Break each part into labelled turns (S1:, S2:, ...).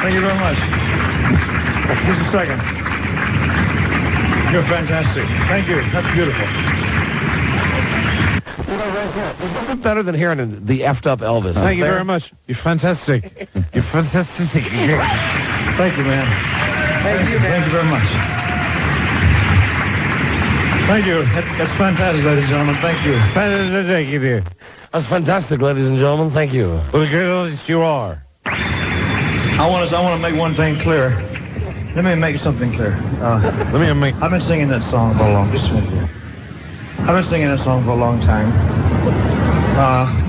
S1: Thank you very much. Just a second. You're fantastic. Thank you. That's beautiful.
S2: There's nothing better than hearing the effed up Elvis.
S1: Thank you very much. You're fantastic. You're fantastic. Thank you, man.
S2: Thank you, man.
S1: Thank you very much. Thank you. That's fantastic, ladies and gentlemen. Thank you.
S2: Thank you, dear. That's fantastic, ladies and gentlemen. Thank you.
S1: Well, the girls you are. I want to make one thing clear. Let me make something clear. I've been singing that song for a long time. I've been singing that song for a long time.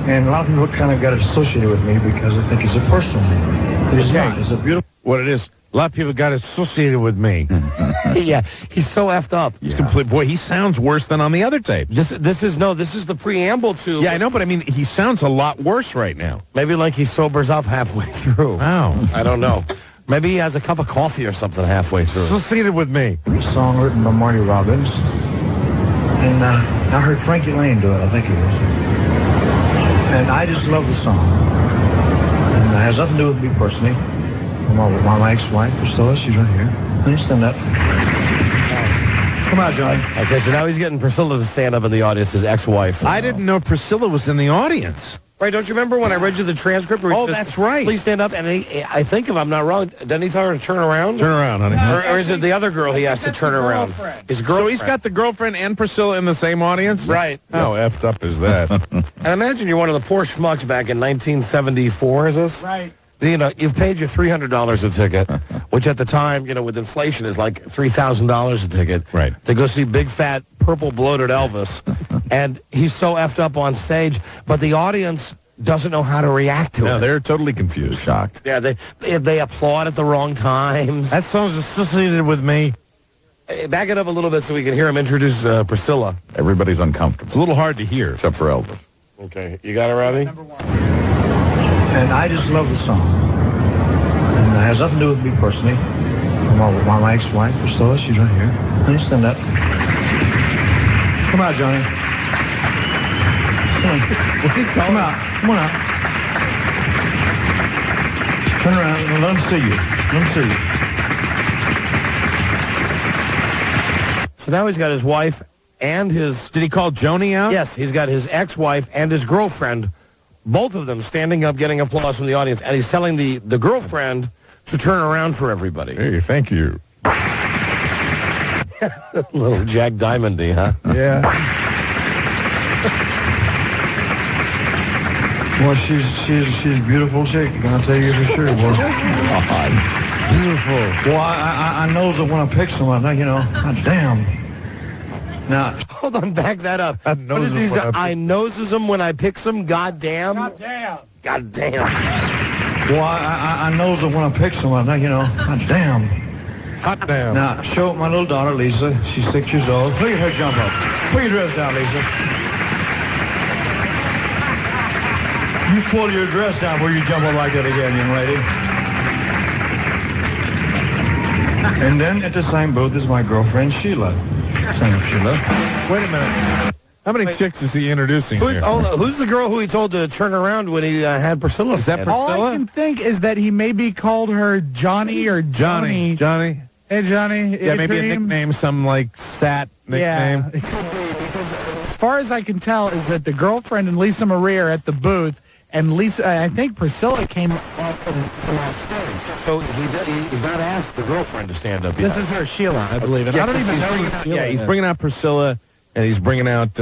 S1: And a lot of people kind of got associated with me because I think it's a personal thing. It's not. It's a beautiful...
S3: What it is, a lot of people got associated with me.
S2: Yeah, he's so effed up.
S3: He's complete. Boy, he sounds worse than on the other tape.
S2: This is the preamble to...
S3: Yeah, I know, but I mean, he sounds a lot worse right now.
S2: Maybe like he sobers up halfway through.
S3: Oh.
S2: I don't know. Maybe he has a cup of coffee or something halfway through.
S3: Associated with me.
S1: A song written by Marty Robbins. And I heard Frankie Lane do it, I think it was. And I just love the song. And it has nothing to do with me personally. My ex-wife, Priscilla, she's right here. Please stand up. Come on, Johnny.
S2: Okay, so now he's getting Priscilla to stand up in the audience, his ex-wife.
S3: I didn't know Priscilla was in the audience.
S2: Right, don't you remember when I read you the transcript?
S3: Oh, that's right.
S2: Please stand up. And I think, if I'm not wrong, didn't he tell her to turn around?
S3: Turn around, honey.
S2: Or is it the other girl he has to turn around? His girlfriend.
S3: So he's got the girlfriend and Priscilla in the same audience?
S2: Right.
S3: How effed up is that?
S2: And imagine you're one of the poor schmucks back in 1974, is this?
S4: Right.
S2: You know, you've paid your $300 a ticket, which at the time, you know, with inflation is like $3,000 a ticket.
S3: Right.
S2: To go see big, fat, purple, bloated Elvis. And he's so effed up on stage, but the audience doesn't know how to react to it.
S3: No, they're totally confused. Shocked.
S2: Yeah, they applaud at the wrong times.
S3: That song's associated with me.
S2: Back it up a little bit so we can hear him introduce Priscilla.
S5: Everybody's uncomfortable.
S3: It's a little hard to hear.
S5: Except for Elvis.
S2: Okay, you got it, Robbie?
S1: And I just love the song. And it has nothing to do with me personally. My ex-wife, Priscilla, she's right here. Please stand up. Come on, Johnny. Come out. Come on out. Turn around and let them see you. Let them see you.
S2: So now he's got his wife and his...
S3: Did he call Joni out?
S2: Yes, he's got his ex-wife and his girlfriend, both of them standing up, getting applause from the audience, and he's telling the girlfriend to turn around for everybody.
S3: Hey, thank you.
S2: Little Jack Diamondy, huh?
S3: Yeah.
S1: Well, she's a beautiful chick. I'll tell you for sure, boy. Beautiful. Well, I knows that when I pick someone, you know, God damn. Now,
S2: Hold on, back that up.
S3: I
S2: What is these? I noses them when I pick them. Goddamn.
S4: Goddamn.
S2: Goddamn.
S1: well, I knows that when I pick someone, you know, God damn.
S3: Hot damn.
S1: Now, show my little daughter, Lisa. She's 6 years old. Look at her jump up. Put your dress down, Lisa. You pull your dress down where you jump up like that again, young lady. And then at the same booth is my girlfriend, Sheila. Stand up, Sheila.
S3: Wait a minute. How many chicks is he introducing here?
S2: Who's the girl who he told to turn around when he had Priscilla?
S3: Is that
S2: stand?
S4: All
S3: Priscilla?
S4: I can think is that he maybe called her Johnny or Johnny.
S3: Johnny?
S4: Hey, Johnny.
S3: Yeah, maybe a nickname, some like Sat nickname.
S4: Yeah. As far as I can tell is that the girlfriend and Lisa Marie are at the booth, and Lisa, I think Priscilla came off from stage.
S2: So he's not asked the girlfriend to stand up yet.
S4: This is her, Sheila, I believe. And I don't even know who Sheila
S3: Yeah, he's
S4: is.
S3: bringing out Priscilla, and he's bringing out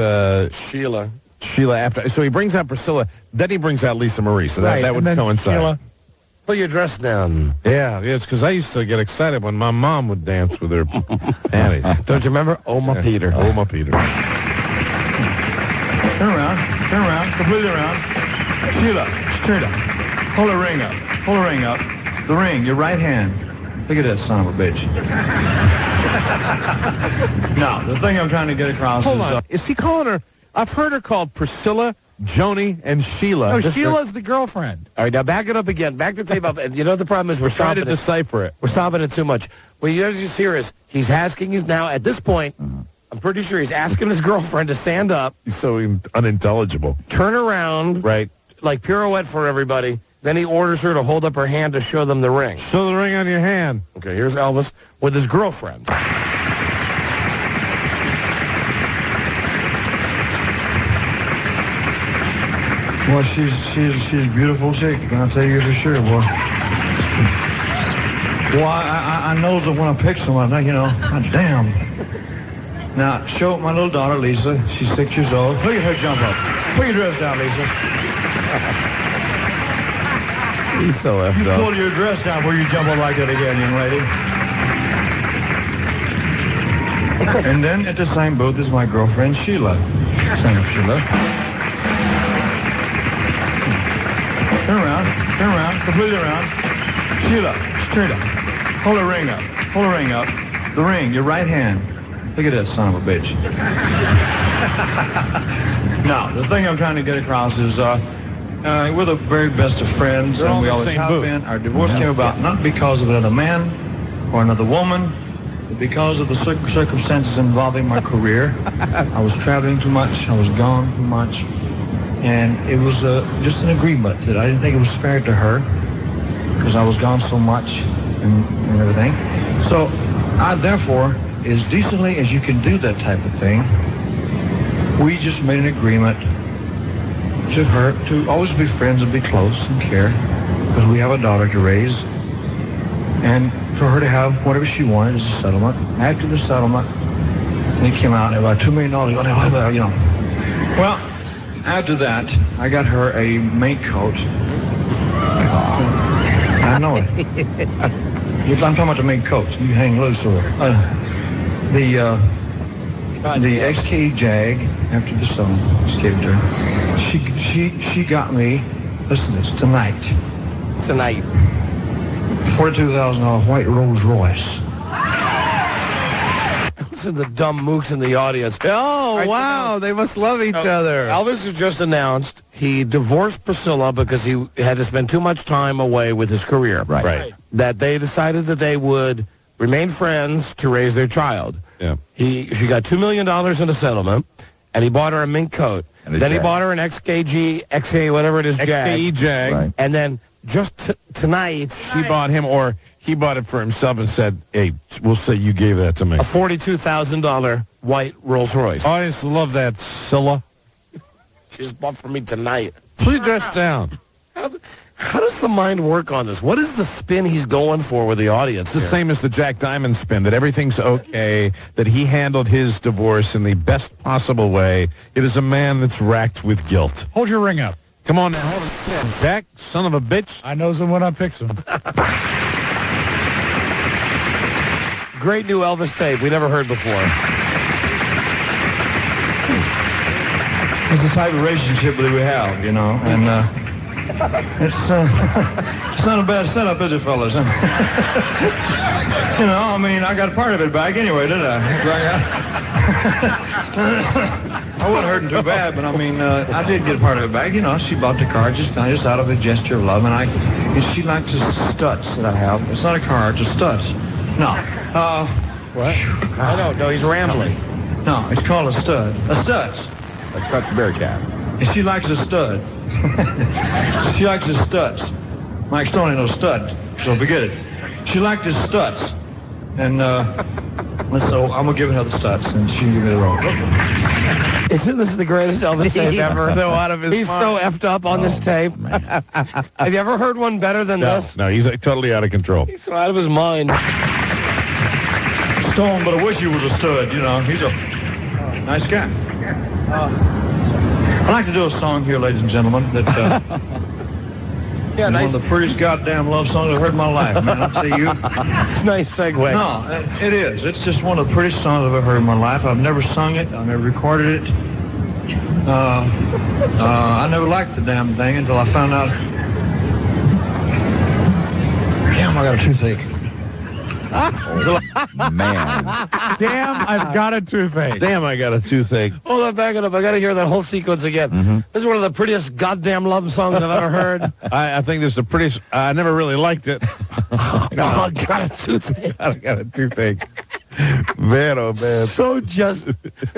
S2: Sheila.
S3: Sheila after. So he brings out Priscilla, then he brings out Lisa Marie. So that,
S4: Right,
S3: that would
S4: and then
S3: coincide.
S4: Sheila.
S2: Put your dress down.
S3: Yeah, it's because I used to get excited when my mom would dance with her panties.
S2: Don't you remember? Oh, my Peter.
S3: Oh, my Peter.
S1: Turn around, completely around. Sheila, straight up. Hold the ring up. Hold the ring up. The ring, your right hand. Look at that son of a bitch. Now, the thing I'm trying to get across
S3: Hold
S1: is...
S3: on. Is he calling her? I've heard her called Priscilla, Joni, and Sheila.
S4: No, Sheila's the girlfriend.
S2: All right, now back it up again. Back the tape up. And you know the problem is we're
S3: Try to
S2: stopping it.
S3: decipher it.
S2: We're stopping it too much. What you just hear is he's asking his now, at this point, I'm pretty sure he's asking his girlfriend to stand up,
S3: He's so unintelligible.
S2: turn around,
S3: Right.
S2: like pirouette for everybody, Then he orders her to hold up her hand to show them the ring.
S3: Show the ring on your hand.
S2: Okay, here's Elvis with his girlfriend.
S1: Well, she's a beautiful chick. I'll tell you for sure, boy. Well, I know that when I pick someone, God damn. Now, show my little daughter, Lisa. She's 6 years old. Look at her jump up. Put your dress down, Lisa.
S3: He's so effed up.
S1: Pull your dress down before you jump up like that again, young lady. And then at the same booth is my girlfriend, Sheila. Stand up, Sheila. Turn around, completely around. Sheila, straight up. Hold the ring up. The ring, your right hand. Look at this son of a bitch. Now, the thing I'm trying to get across is we're the very best of friends, and we always have been. Our divorce came about not because of another man or another woman, but because of the circumstances involving my career. I was traveling too much. I was gone too much. And it was just an agreement that I didn't think it was fair to her because I was gone so much and everything. So I, therefore, as decently as you can do that type of thing, we just made an agreement to her to always be friends and be close and care because we have a daughter to raise. And for her to have whatever she wanted as a settlement. After the settlement, it came out at about $2 million. Well, after that, I got her a mink coat. I know it. I'm talking about the mink coat. You hang loose over it. The XK Jag, after the song, just gave it to her. She got me, listen to this, tonight. $42,000 white Rolls Royce.
S2: To the dumb mooks in the audience.
S3: Oh, wow. They must love each other.
S2: Elvis has just announced he divorced Priscilla because he had to spend too much time away with his career.
S3: Right.
S2: That they decided that they would remain friends to raise their child.
S3: Yeah.
S2: She got $2 million in a settlement, and he bought her a mink coat. Then he bought her an XK, whatever it is,
S3: XKE Jag.
S5: Right.
S2: And then just tonight,
S3: She bought him, or he bought it for himself and said, hey, we'll say you gave that to me.
S2: a $42,000 white Rolls Royce.
S3: Audience love that, Scylla.
S2: She just bought for me tonight.
S3: Please dress down.
S2: How does the mind work on this? What is the spin he's going for with the audience?
S3: It's the same as the Jack Diamond spin, that everything's okay, that he handled his divorce in the best possible way. It is a man that's racked with guilt.
S4: Hold your ring up.
S3: Come on now, hold it, Jack, son of a bitch.
S4: I knows him when I picks him.
S2: Great new Elvis tape we never heard before.
S1: It's the type of relationship that we have, and it's not a bad setup, is it, fellas? I got part of it back anyway, did I? I wasn't hurting too bad, but I did get part of it back. She bought the car just out of a gesture of love, and she likes the studs that I have. It's not a car, it's a studs. No.
S2: What? I don't know. He's rambling.
S1: No, it's called a stud. A studs.
S5: Let's cut the bear cat.
S1: And she likes a stud. She likes his studs. Mike Stone ain't no stud, so forget it. She liked his studs. And so I'm going to give her the studs, and she can give me the roll.
S2: Isn't this the greatest Elvis tape ever?
S3: So out of his
S2: He's
S3: mind.
S2: so effed up on this tape. Have you ever heard one better than this?
S3: No, he's totally out of control.
S2: He's so out of his mind.
S1: Stone, but I wish he was a stud, He's a nice guy. I'd like to do a song here, ladies and gentlemen, that is one of the prettiest goddamn love songs I've heard in my life, man. I'll tell you.
S2: Nice segue.
S1: No, it is. It's just one of the prettiest songs I've ever heard in my life. I've never sung it. I've never recorded it. I never liked the damn thing until I found out. Damn, I got a toothache.
S5: Man.
S4: Damn, I've got a toothache.
S3: Damn, I got a toothache.
S2: Hold on, back it up. I got to hear that whole sequence again. This is one of the prettiest goddamn love songs I've ever heard.
S3: I think this is the prettiest. I never really liked it.
S2: I got a toothache.
S3: I got a toothache. Man, oh man.
S2: So just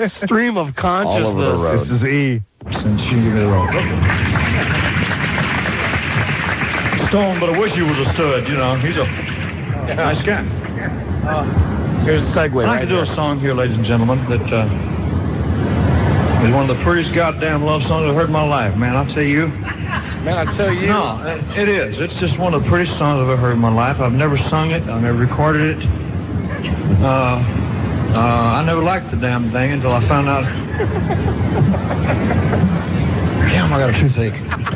S2: stream of
S5: All over the
S2: consciousness.
S5: road.
S3: This is E.
S1: Since she gave me the roll. Stone, but I wish he was a stud, you know. He's a nice guy.
S2: Here's a segue.
S1: I could do a song here, ladies and gentlemen, that is one of the prettiest goddamn love songs I've heard in my life, man. I'll tell you.
S2: Man, I tell you.
S1: No, it is. It's just one of the prettiest songs I've ever heard in my life. I've never sung it. I've never recorded it. I never liked the damn thing until I found out. Damn, I got a toothache.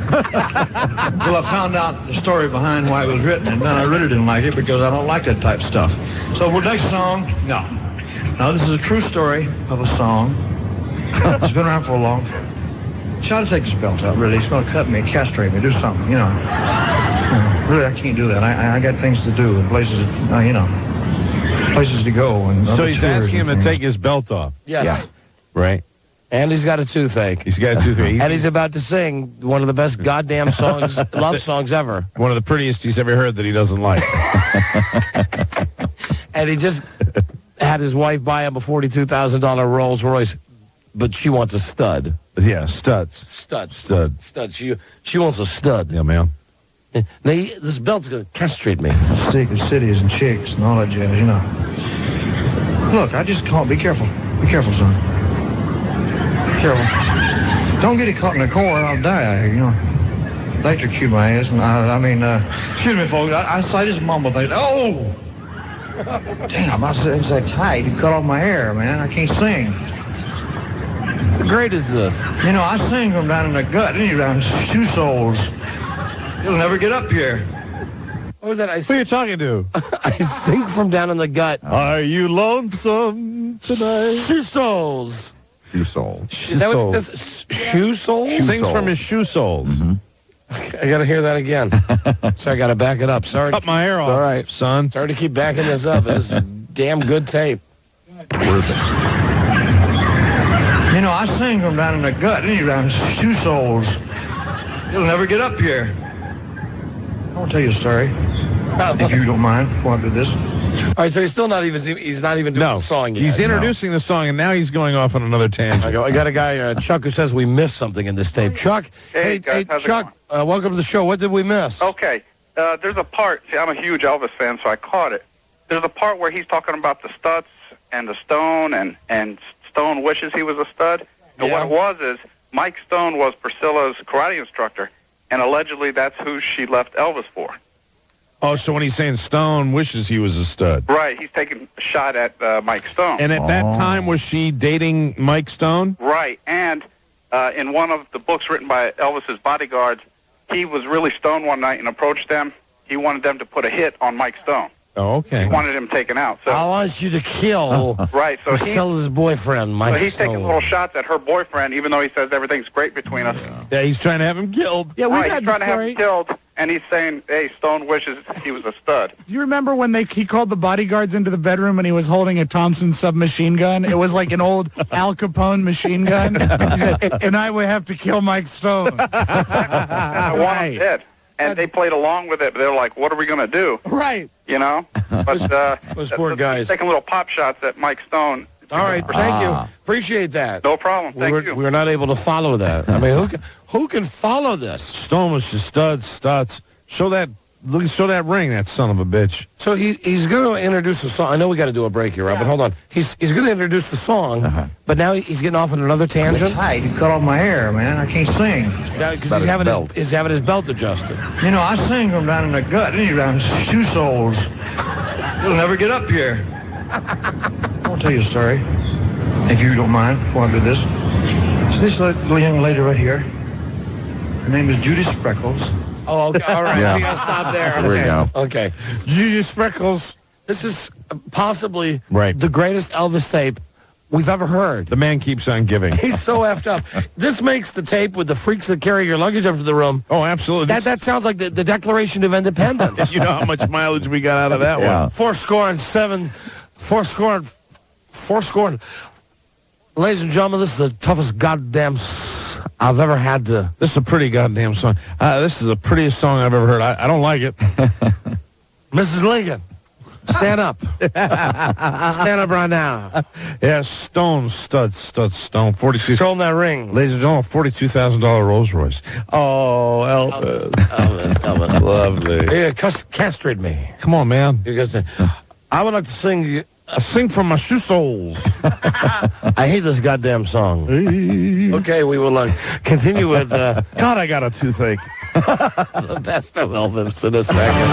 S1: Until I found out the story behind why it was written, and then I really didn't like it because I don't like that type of stuff. So, well, next song, no. Now, this is a true story of a song. It's been around for a long time. Try to take his belt out, really. He's going to cut me, castrate me, do something, you know. Really, I can't do that. I got things to do and places, you know, places to go. And
S3: So he's asking him to take his belt off.
S2: Yes.
S5: Yeah.
S3: Right?
S2: And he's got a toothache.
S3: He's got a toothache.
S2: And he's about to sing one of the best goddamn songs, love songs ever.
S3: One of the prettiest he's ever heard that he doesn't like.
S2: And he just had his wife buy him a $42,000 Rolls Royce, but she wants a stud.
S3: Yeah, studs.
S2: Stud.
S3: Stud.
S2: Stud. She wants a stud.
S3: Yeah, man.
S2: Now, this belt's going to castrate me.
S1: Sick of cities and chicks and all that jazz, you know. Look, I just call. Be careful. Be careful, son. Be careful. Don't get it caught in the core, I'll die. You know. Electrocute my ass. And excuse me, folks. I just mumble things. Oh! Damn, it's that tight. You cut off my hair, man. I can't sing.
S2: How great is this?
S1: You know, I sing from down in the gut, and down shoe soles. You'll never get up here.
S2: What was that?
S3: Who are you talking to?
S2: I sing from down in the gut.
S3: Are you lonesome tonight?
S2: Shoe soles.
S5: Shoe soles.
S2: Is that what it says? Shoe soles?
S3: Sings
S5: soles.
S3: from his shoe soles.
S5: Mm-hmm.
S2: I got to hear that again. So I got to back it up. Sorry.
S3: Cut my hair off.
S2: All right.
S3: Son.
S2: Sorry to keep backing this up. This is damn good tape.
S5: Worth it.
S1: You know, I sing from down in the gut, and down shoe soles. You'll never get up here. I'll tell you a story, if you don't mind, before I do this.
S2: All right, so he's still not even doing the song yet.
S3: He's introducing the song, and now he's going off on another tangent.
S2: I got a guy, Chuck, who says we missed something in this tape. Chuck,
S6: Hey, guys, how's it
S2: Chuck, welcome to the show. What did we miss?
S6: Okay, there's a part. See, I'm a huge Elvis fan, so I caught it. There's a part where he's talking about the studs and the Stone, and Stone wishes he was a stud. And
S2: Yeah.
S6: what it was is Mike Stone was Priscilla's karate instructor, and allegedly that's who she left Elvis for.
S3: Oh, so when he's saying Stone wishes he was a stud.
S6: Right, he's taking a shot at Mike Stone.
S3: And at that time, was she dating Mike Stone?
S6: Right, and in one of the books written by Elvis's bodyguards, he was really stoned one night and approached them. He wanted them to put a hit on Mike Stone.
S3: Oh, okay.
S6: He wanted him taken out. So
S2: I want you to kill
S6: right, so he
S2: Priscilla's boyfriend, Mike
S6: So he's
S2: Stone.
S6: taking little shots at her boyfriend, even though he says everything's great between us.
S3: Yeah, he's trying to have him killed.
S4: Yeah, we've
S6: Right,
S4: had
S6: he's trying
S4: the
S6: to have
S4: story.
S6: him killed, and he's saying, hey, Stone wishes he was a stud.
S4: Do you remember when he called the bodyguards into the bedroom and he was holding a Thompson submachine gun? It was like an old Al Capone machine gun. He said, and I would have to kill Mike Stone.
S6: I want him dead. And they played along with it, but they're like, what are we going to do?
S4: Right.
S6: You know? But
S2: Those poor guys.
S6: taking little pop shots at Mike Stone.
S2: All right, thank you. Appreciate that.
S6: No problem. Thank you.
S2: We were not able to follow that. I mean, who can follow this?
S3: Stone was just studs. Show that ring, that son of a bitch.
S2: So he's going to introduce the song. I know we got to do a break here, Rob, but hold on. He's going to introduce the song, but now he's getting off on another tangent.
S1: Tight. You cut off my hair, man. I can't sing.
S2: Yeah, because
S5: About
S2: he's having his belt adjusted.
S1: You know, I sing from down in the gut, and down shoe soles. You'll never get up here. I'll tell you a story, if you don't mind, before I do this. So this little young lady right here, her name is Judy Spreckles.
S2: Oh, okay. All right.
S5: Yeah.
S2: We got to stop there.
S5: There we go.
S2: Okay. Judy Spreckles. This is possibly
S3: Right.
S2: the greatest Elvis tape we've ever heard.
S3: The man keeps on giving.
S2: He's so effed up. This makes the tape with the freaks that carry your luggage up to the room.
S3: Oh, absolutely.
S2: That sounds like the Declaration of Independence.
S3: You know how much mileage we got out of that
S5: Yeah.
S3: one.
S2: Fourscore. Ladies and gentlemen, this is the toughest goddamn I've ever had to.
S3: This is a pretty goddamn song. This is the prettiest song I've ever heard. I don't like it.
S2: Mrs. Lincoln. Stand up. Stand up right now.
S3: Yeah, Stone, Stone, 46.
S2: Show him that ring.
S3: Ladies and gentlemen, $42,000 Rolls Royce. Oh, Elvis. Lovely.
S2: Yeah, castrate me.
S3: Come on, man.
S2: Because I would like to sing.
S3: Sing from my shoe soles.
S2: I hate this goddamn song. Okay, we will continue with.
S3: God, I got a toothache.
S2: The best of Elvis in a second.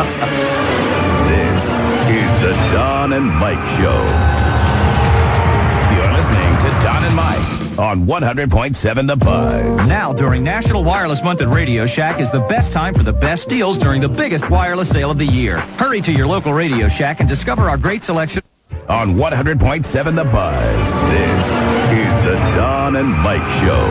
S7: This is the Don and Mike Show. You're listening to Don and Mike on 100.7 The Buzz.
S8: Now, during National Wireless Month at Radio Shack is the best time for the best deals during the biggest wireless sale of the year. Hurry to your local Radio Shack and discover our great selection.
S7: On 100.7 The Buzz. This is the Don and Mike Show.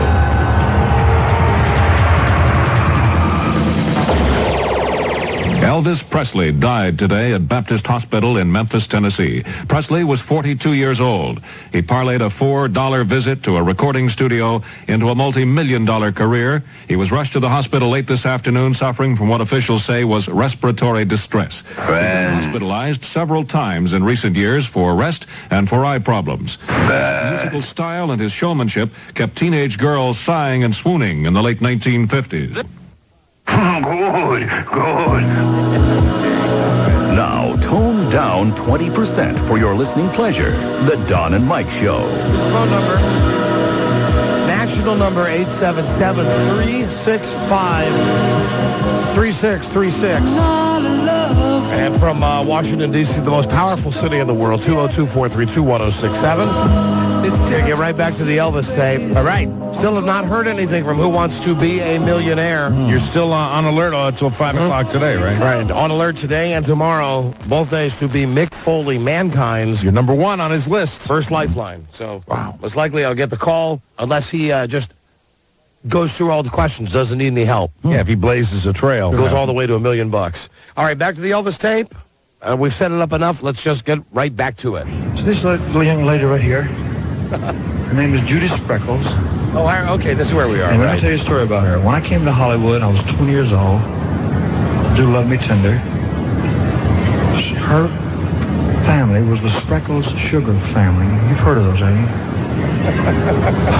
S9: Elvis Presley died today at Baptist Hospital in Memphis, Tennessee. Presley was 42 years old. He parlayed a $4 visit to a recording studio into a multi-million-dollar career. He was rushed to the hospital late this afternoon, suffering from what officials say was respiratory distress. He was hospitalized several times in recent years for rest and for eye problems. His musical style and his showmanship kept teenage girls sighing and swooning in the late 1950s.
S7: Good. Now, tone down 20% for your listening pleasure. The Don and Mike Show.
S2: Phone number. National number 877-365-3636. And from Washington, D.C., the most powerful city in the world, 202-432-1067. Get right back to the Elvis tape. All right. Still have not heard anything from Who Wants to Be a Millionaire.
S3: You're still on alert until 5 o'clock today, right?
S2: Right. On alert today and tomorrow, both days to be Mick Foley, Mankind's
S3: You're number one on his list.
S2: first lifeline. So, most likely I'll get the call unless he just goes through all the questions, doesn't need any help.
S3: Yeah, if he blazes a trail.
S2: Goes all the way to $1 million. All right, back to the Elvis tape. We've set it up enough. Let's just get right back to it.
S1: So this little young lady right here, her name is Judy Spreckles.
S2: Oh, okay, this is where we are.
S1: And let me
S2: Right.
S1: tell you a story about her. When I came to Hollywood, I was 20 years old. Do Love Me Tender. Her family was the Spreckles Sugar family. You've heard of those, haven't you?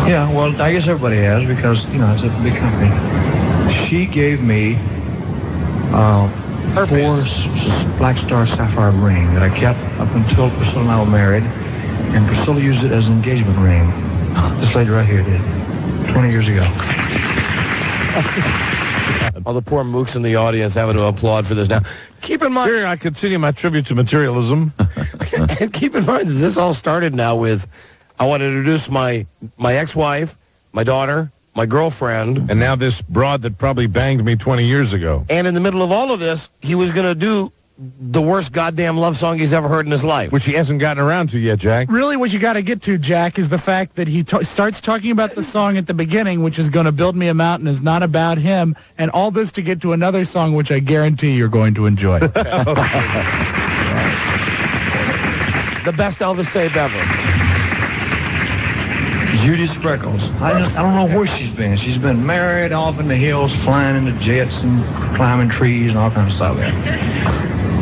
S1: Yeah, well, I guess everybody has because, you know, it's a big company. She gave me 4 Black Star Sapphire ring that I kept up until Priscilla and I were married. And Priscilla used it as an engagement ring. This lady right here did. 20 years ago.
S2: All the poor mooks in the audience having to applaud for this now. Keep in mind...
S3: Here, I continue my tribute to materialism.
S2: And keep in mind that this all started now with... I want to introduce my ex-wife, my daughter, my girlfriend.
S3: And now this broad that probably banged me 20 years ago.
S2: And in the middle of all of this, he was going to do the worst goddamn love song he's ever heard in his life.
S3: Which he hasn't gotten around to yet, Jack.
S4: Really, what you got to get to, Jack, is the fact that he starts talking about the song at the beginning, which is going to build me a mountain, is not about him, and all this to get to another song, which I guarantee you're going to enjoy.
S2: The best Elvis tape ever.
S1: Judy Spreckles. I don't know where she's been. She's been married, off in the hills, flying into jets and climbing trees and all kinds of stuff.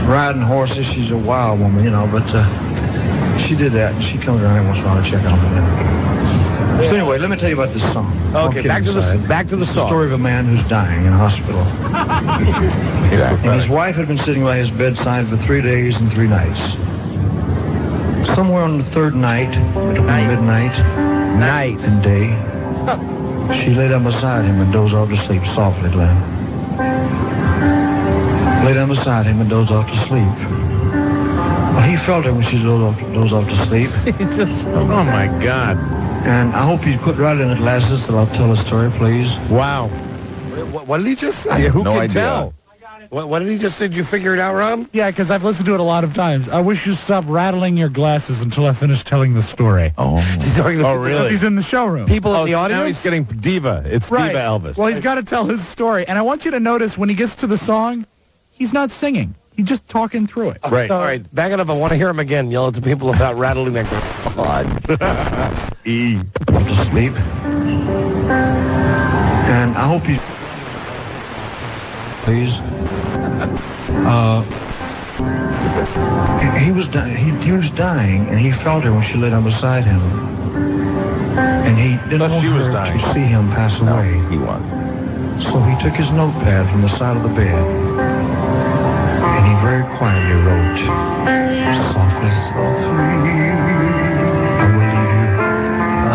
S1: Riding horses. She's a wild woman, you know, but she did that, and she comes around every once in a while to check on me. So anyway, let me tell you about this song.
S2: Okay, back to the
S1: The
S2: song.
S1: story of a man who's dying in a hospital. And his wife had been sitting by his bedside for 3 days and 3 nights. Somewhere on the third night, between midnight and day, she lay down beside him and dozed off to sleep softly, Glenn. Lay down beside him and dozed off to sleep. Well, he felt her when she dozed off to sleep.
S3: Oh, my God.
S1: And I hope you quit rattling the glasses till I'll tell the story, please.
S3: Wow.
S2: What did he just say?
S3: Who
S5: no
S3: can
S5: idea.
S3: tell?
S2: What did he just say? Did you figure it out, Rob?
S4: Yeah, because I've listened to it a lot of times. I wish you'd stop rattling your glasses until I finish telling the story.
S5: Oh.
S2: He's talking to
S3: really?
S4: He's in the showroom.
S2: people in the
S3: Now
S2: audience?
S3: he's getting diva. It's
S4: Right.
S3: Diva Elvis.
S4: Well, he's got to tell his story. And I want you to notice when he gets to the song, he's not singing. He's just talking through it.
S3: Right.
S2: All right, back it up. I want to hear him again yell at the people about rattling their glasses.
S1: Off to sleep. And I hope you... Please. He was dying, and he felt her when she lay down beside him. And he didn't
S3: But
S1: want
S3: she was
S1: her
S3: dying.
S1: to see him pass away.
S5: He was.
S1: So he took his notepad from the side of the bed, and he very quietly wrote, softly,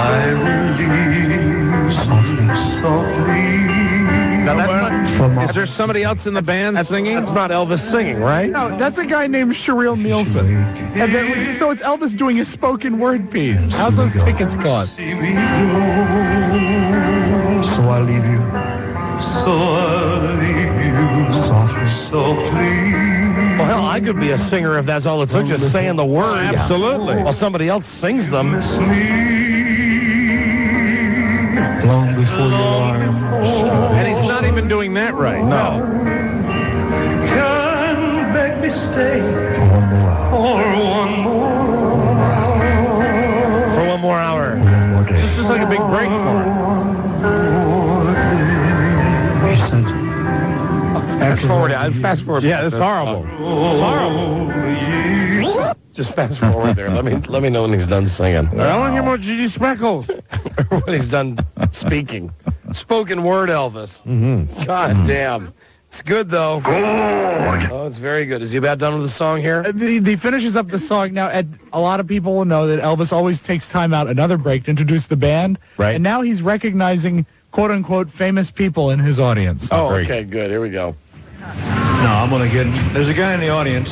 S1: I will leave you, softly.
S2: Now, that's
S3: Is there somebody else in the band singing?
S2: That's not Elvis singing, right?
S4: No, that's a guy named Sherrill Nielsen. And then, so it's Elvis doing a spoken word piece. How's those tickets cost?
S1: So I leave you. Softly.
S2: Well, hell, I could be a singer if that's all it took, just saying the word.
S3: Absolutely.
S2: While somebody else sings them.
S1: Long before your arms.
S3: And he's not even doing that right.
S5: No.
S1: Come back me stay for one more
S2: hour.
S1: One more day.
S2: This is like a big break for him.
S1: He said,
S2: Fast forward. Fast forward.
S3: Yeah, it's horrible. It's horrible.
S2: Just fast forward there. Let me know when he's done singing.
S3: I want to hear more Gigi Speckles.
S2: When he's done speaking. Spoken word Elvis.
S3: Mm-hmm.
S2: God damn. It's good, though. Good. Oh, it's very good. Is he about done with the song here?
S4: He finishes up the song. Now, a lot of people will know that Elvis always takes time out, another break, to introduce the band.
S3: Right.
S4: And now he's recognizing, quote-unquote, famous people in his audience.
S2: Oh, okay, good. Here we go.
S1: no, I'm going to get him. There's a guy in the audience.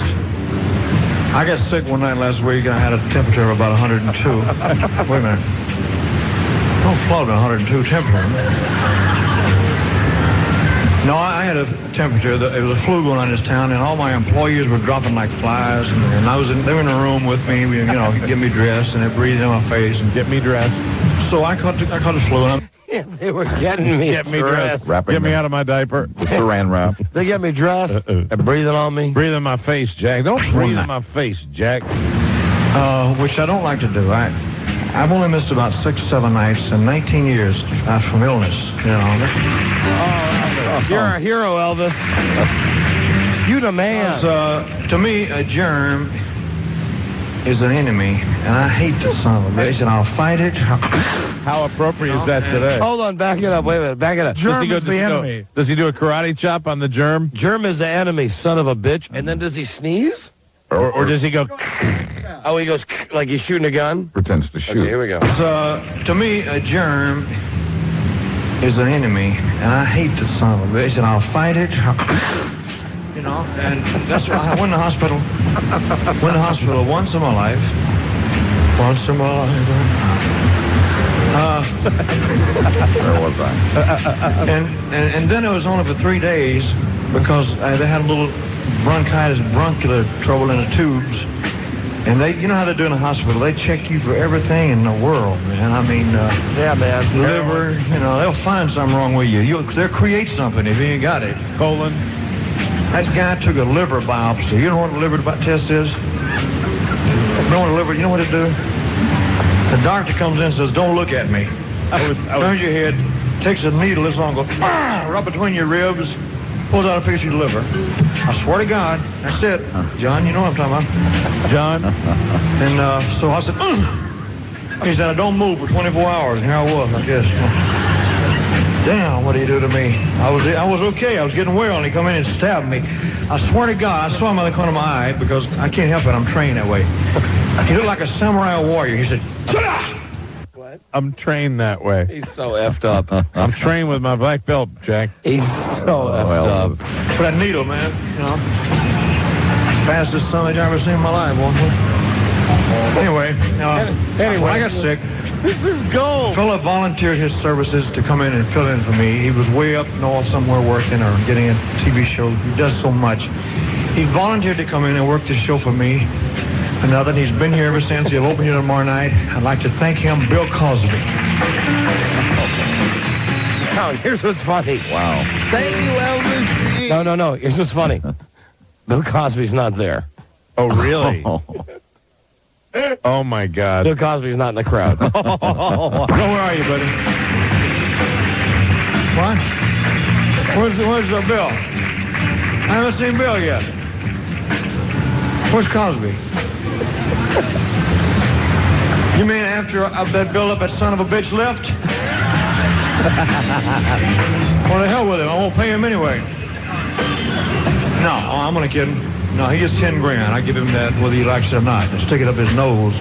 S1: I got sick one night last week, and I had a temperature of about 102. Wait a minute. Don't float me 102 temperature. No, I had a temperature. It was a flu going on in this town, and all my employees were dropping like flies. And they were in a room with me, get me dressed, and they breathed in my face and
S3: Get me dressed.
S1: So I caught the flu, and
S2: They were getting me
S3: Get me dressed.
S5: Wrapping
S3: Get me
S5: them.
S3: out of my diaper.
S5: The saran wrap.
S2: They get me dressed and breathing on me.
S3: Breathe in my face, Jack. Don't breathe in my face, Jack.
S1: which I don't like to do. I've only missed about 6, 7 nights in 19 years from illness.
S2: You're a hero, Elvis. You the man.
S1: To me, a germ is an enemy, and I hate the son of a bitch, and I'll fight it.
S3: How appropriate is that today?
S2: Hold on, back it up. Wait a minute, back it up.
S4: Germ is the enemy.
S3: Does he do a karate chop on the germ?
S2: Germ is the enemy, son of a bitch. And then does he sneeze?
S3: Or does he go...
S2: Oh, he goes like he's shooting a gun?
S5: Pretends to shoot.
S2: Okay, here we go.
S1: To me, a germ is an enemy, and I hate the son of a bitch, and I'll fight it. And that's why I went to the hospital. Once in my life.
S5: Where was I?
S1: And then it was only for 3 days because they had a little bronchitis, trouble in the tubes. And you know how they do in the hospital? They check you for everything in the world, man. I mean,
S2: Yeah, man.
S1: liver, they'll find something wrong with you. They'll create something if you ain't got it.
S3: Colon.
S1: That guy took a liver biopsy. You know what a liver test is? You know what to do? The doctor comes in and says, "Don't look at me." Turns your head, takes a needle this long, goes right between your ribs, pulls out a piece of your liver. I swear to God, that's it. John, you know what I'm talking about.
S3: John.
S1: And so I said, he said, "I don't move for 24 hours." And here I was, like this. Damn, what did he do to me? I was okay. I was getting well, and he come in and stabbed me. I swear to God, I saw him out of the corner of my eye because I can't help it. I'm trained that way. He looked like a samurai warrior. He said, "Shut up!"
S3: I'm trained that way.
S2: He's so effed up.
S3: I'm trained with my black belt, Jack.
S2: He's so effed up.
S1: For that needle, man. Fastest son I've ever seen in my life, boy. Anyway, when I got sick,
S2: This is gold.
S1: a fellow volunteered his services to come in and fill in for me. He was way up north somewhere working or getting a TV show. He does so much. He volunteered to come in and work this show for me. Another, and he's been here ever since. He'll open here tomorrow night. I'd like to thank him, Bill Cosby.
S2: Now, here's what's funny.
S5: Wow.
S2: Thank you, Elvis. No. Here's what's funny. Bill Cosby's not there.
S3: Oh, really? Oh, my God.
S2: Bill Cosby's not in the crowd.
S1: Where are you, buddy? What? Where's Bill? I haven't seen Bill yet. Where's Cosby? You mean after that build-up that son of a bitch left? Well, the hell with him. I won't pay him anyway. No, I'm going to kid him. No, he gets 10 grand. I give him that whether he likes it or not. Just stick it up his nose.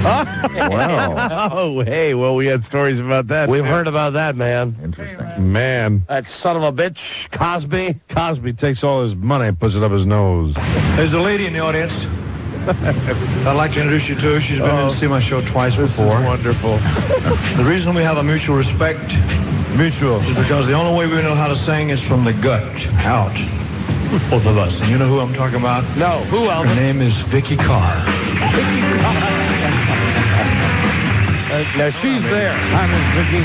S3: Wow. Oh, hey, well, we had stories about that.
S2: We've heard about that, man.
S5: Interesting.
S3: Man.
S2: That son of a bitch, Cosby.
S3: Cosby takes all his money and puts it up his nose.
S1: There's a lady in the audience I'd like to introduce you to. She's been in to see my show twice before.
S3: Wonderful.
S1: The reason we have a mutual respect is because the only way we know how to sing is from the gut out. Both of us. And you know who I'm talking about?
S2: No, who else?
S1: Her name is Vicky Carr.
S2: Now she's there.
S3: Hi, Miss Vicky.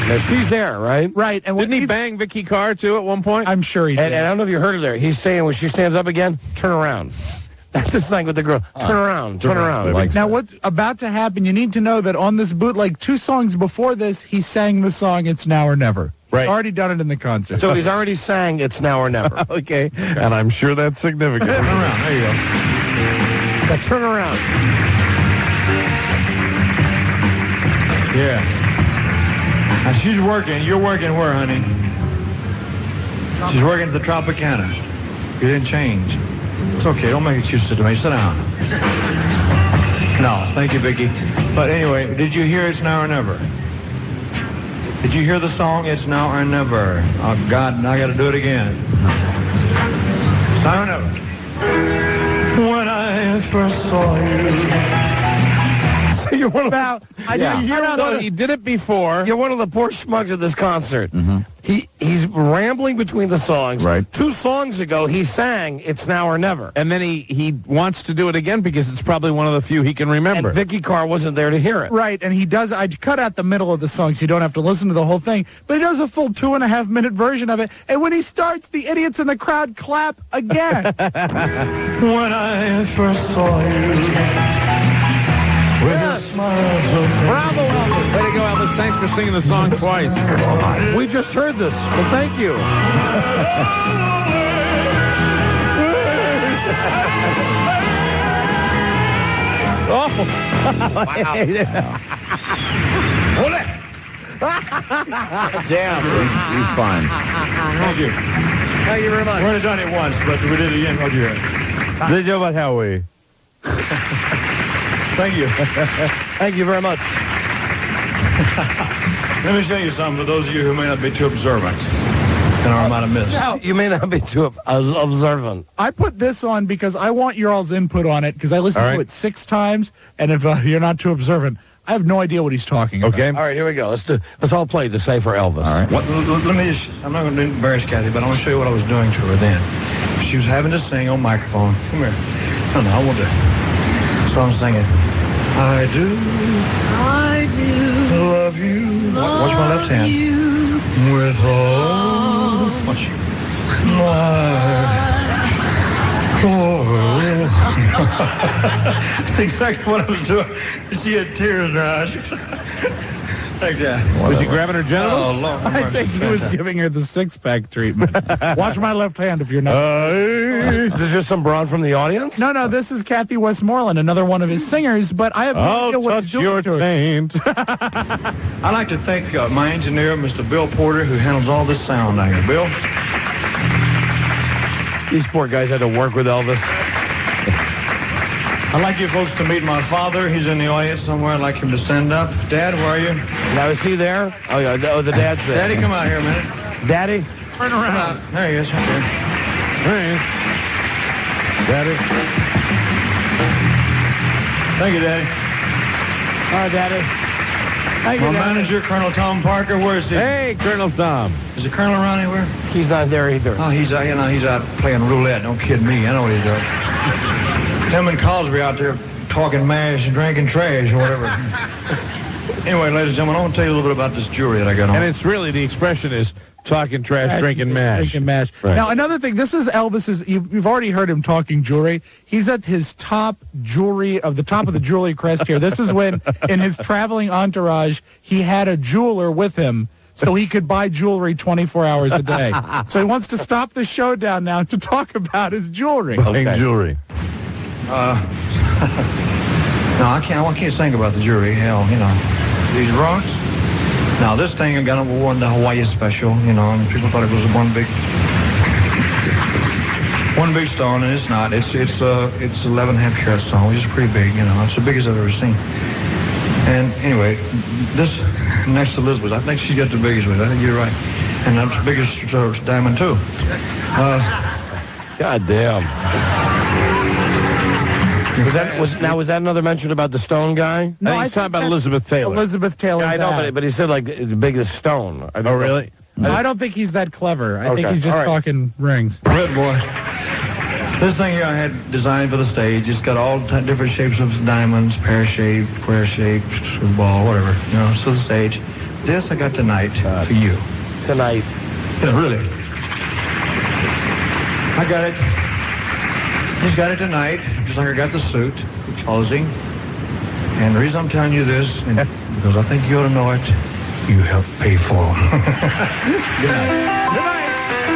S2: Now she's there, right?
S4: Right. And
S3: Didn't he bang Vicky Carr, too, at one point?
S4: I'm sure he did.
S2: And I don't know if you heard her there. He's saying when she stands up again, turn around. That's the thing with the girl. Turn around, turn around.
S3: Like
S4: Now, what's about to happen, you need to know that on this bootleg, 2 songs before this, he sang the song It's Now or Never.
S3: Right.
S4: He's already done it in the concert.
S2: So he's already sang It's Now or Never.
S3: Okay. And I'm sure that's significant.
S1: Turn around. There you go.
S2: Now turn around.
S1: Yeah. Now she's working. You're working where, honey? She's working at the Tropicana. You didn't change. It's okay. Don't make excuses to me. Sit down. No, thank you, Vicky. But anyway, did you hear It's Now or Never? Did you hear the song It's Now or Never? Oh, God, now I got to do it again. It's Now or Never. When I first saw you.
S2: You're one of
S4: Now,
S3: He did it before.
S2: You're one of the poor schmucks at this concert. He's rambling between the songs.
S5: Right.
S2: 2 songs ago, he sang It's Now or Never.
S3: And then he wants to do it again because it's probably one of the few he can remember.
S2: And Vicky Carr wasn't there to hear it.
S4: Right, and he does, I cut out the middle of the song so you don't have to listen to the whole thing, but he does a full 2.5-minute version of it, and when he starts, the idiots in the crowd clap again.
S1: When I first saw you.
S2: Yes. Bravo, Elvis.
S3: Way to go, Elvis. Thanks for singing the song twice.
S2: We just heard this. Well, thank you.
S3: Oh.
S2: Damn.
S5: He's fine.
S1: Thank you.
S2: Thank you very much.
S1: We only done it once, but we did it again. How'd you hear it?
S3: Did you about Howie?
S1: Thank you.
S2: Thank you very much.
S1: Let me show you something for those of you who may not be too observant. And I might have missed.
S2: You may not be too observant.
S4: I put this on because I want your all's input on it, because I listened
S3: All right.
S4: to it 6 times, and if you're not too observant, I have no idea what he's talking about.
S3: Okay.
S2: All right, here we go. Let's all play to say for Elvis.
S5: All right.
S1: Let me just, I'm not going to embarrass Kathy, but I want to show you what I was doing to her then. She was having to sing on microphone. Come here. I want to. So I'm singing. I do love you. Watch my left hand. With all watch my That's exactly what I was doing. She had tears in her eyes. Like that.
S3: Was he grabbing her genitals?
S1: Oh, Lord.
S4: I think he was giving her the 6-pack treatment. Watch my left hand if you're not.
S2: Is this just some broad from the audience?
S4: No, this is Kathy Westmoreland, another one of his singers, but I have no idea what
S3: Touch
S4: he's doing
S3: your
S4: to her.
S3: taint.
S1: I'd like to thank my engineer, Mr. Bill Porter, who handles all this sound out here. Bill?
S2: These poor guys had to work with Elvis.
S1: I'd like you folks to meet my father. He's in the audience somewhere. I'd like him to stand up. Dad, where are you?
S2: Now, is he there? Oh, yeah. Oh, the dad's there.
S1: Daddy, come out here a minute.
S2: Daddy?
S4: Turn
S1: Come
S4: around.
S1: out. There he is. Right there.
S3: Hey. Daddy.
S1: Thank you, Daddy.
S2: Hi, Daddy. Thank
S1: My
S2: you, Daddy.
S1: manager, Colonel Tom Parker. Where is he?
S3: Hey, Colonel Tom.
S1: Is the Colonel around anywhere?
S2: He's not there either.
S1: Oh, he's out. He's out playing roulette. Don't kid me. I know what he's doing. Him and Cosby out there talking mash and drinking trash or whatever. Anyway, ladies and gentlemen, I want to tell you a little bit about this jewelry that I got on.
S3: And it's really, the expression is talking trash, drinking mash.
S4: Drinking mash.
S3: Right.
S4: Now, another thing, this is Elvis's, you've already heard him talking jewelry. He's at his top jewelry, of the top of the jewelry crest here. This is when, in his traveling entourage, he had a jeweler with him so he could buy jewelry 24 hours a day. So he wants to stop the showdown now to talk about his jewelry.
S3: Buying jewelry.
S1: No, I can't think about the jewelry. Hell, these rocks. Now, this thing I got on the Hawaii special, and people thought it was one big stone, and it's not. It's 11.5 carat stone, which is pretty big. It's the biggest I've ever seen. And anyway, this next to Elizabeth, I think she's got the biggest one. I think you're right, and that's the biggest diamond too.
S2: God damn. Was that another mention about the stone guy?
S4: No,
S3: I think he's talking about Elizabeth Taylor.
S4: Elizabeth Taylor.
S2: Yeah, I know, but he said like the biggest stone.
S3: Oh, really?
S4: No, I don't think he's that clever. I think
S2: Okay,
S4: he's just
S2: all right.
S4: talking rings.
S1: Good boy. This thing here I had designed for the stage. It's got all different shapes of diamonds, pear-shaped, square-shaped, ball, whatever. So the stage. This I got tonight for you.
S2: Tonight.
S1: Yeah, really. I got it. He's got it tonight, just like I got the suit, closing. And the reason I'm telling you this, because I think you ought to know it, you helped pay for. Good night.
S3: Good night.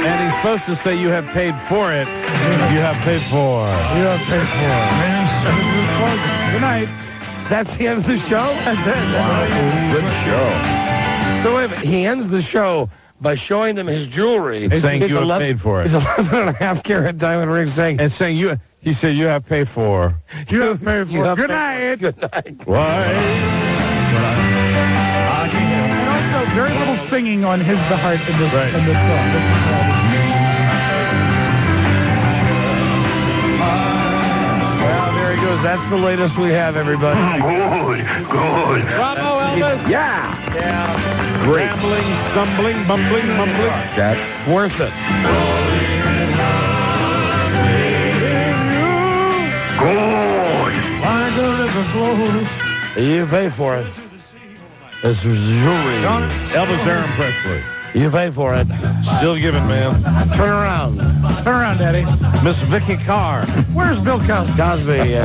S3: And he's supposed to say you have paid for it. You have paid for.
S4: You have paid for it. Good night.
S2: That's the end of the show? That's it.
S5: Wow. Good show.
S2: So wait a minute. He ends the show by showing them his jewelry.
S3: Saying you have paid for it.
S2: His 11.5 carat diamond ring saying...
S3: And saying he said you have paid for.
S2: You have paid for it.
S4: Good night.
S2: Good night.
S3: Why?
S4: And also, very little singing on his behalf in this song.
S2: Well, there he goes. That's the latest we have, everybody.
S7: Good.
S2: Bravo, Elvis.
S7: Yeah.
S2: Yeah.
S7: Great.
S2: Rambling, stumbling, bumbling, mumbling.
S7: Jack.
S2: Worth it.
S7: Good.
S2: You pay for it. This is jewelry.
S3: Elvis Aaron Presley.
S2: You pay for it.
S3: Still giving, man.
S2: Turn around.
S4: Turn around, Daddy.
S3: Miss Vicky Carr.
S4: Where's Bill Cosby?
S2: Cosby,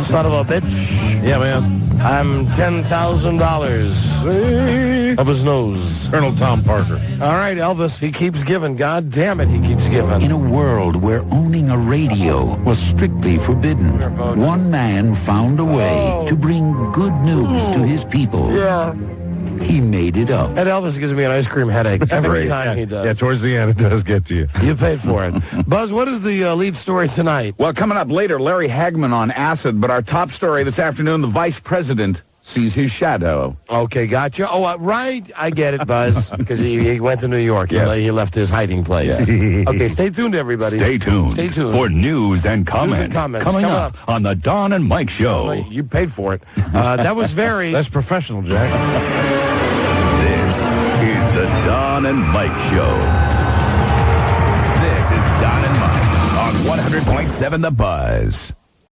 S2: son of a bitch.
S3: Yeah, man.
S2: I'm $10,000 up his nose.
S3: Colonel Tom Parker.
S2: All right, Elvis, he keeps giving. God damn it, he keeps giving.
S10: In a world where owning a radio was strictly forbidden, one man found a way to bring good news to his people.
S2: Yeah.
S10: He made it up.
S2: And Elvis gives me an ice cream headache every time he does.
S3: Yeah, towards the end, it does get to you.
S2: You paid for it. Buzz, what is the lead story tonight?
S5: Well, coming up later, Larry Hagman on acid, but our top story this afternoon, the vice president sees his shadow.
S2: Okay, gotcha. Oh, right. I get it, Buzz, because he went to New York.
S5: Yes.
S2: He left his hiding place.
S5: Yes.
S2: Okay, stay tuned, everybody.
S7: Stay tuned.
S2: Stay tuned.
S7: For news and comments.
S2: News and comments.
S7: Coming
S2: Coming
S7: up on the Don and Mike Show.
S2: You paid for it. That was very...
S3: That's professional, Jack.
S7: This is the Don and Mike Show. This is Don and Mike on 100.7 The Buzz.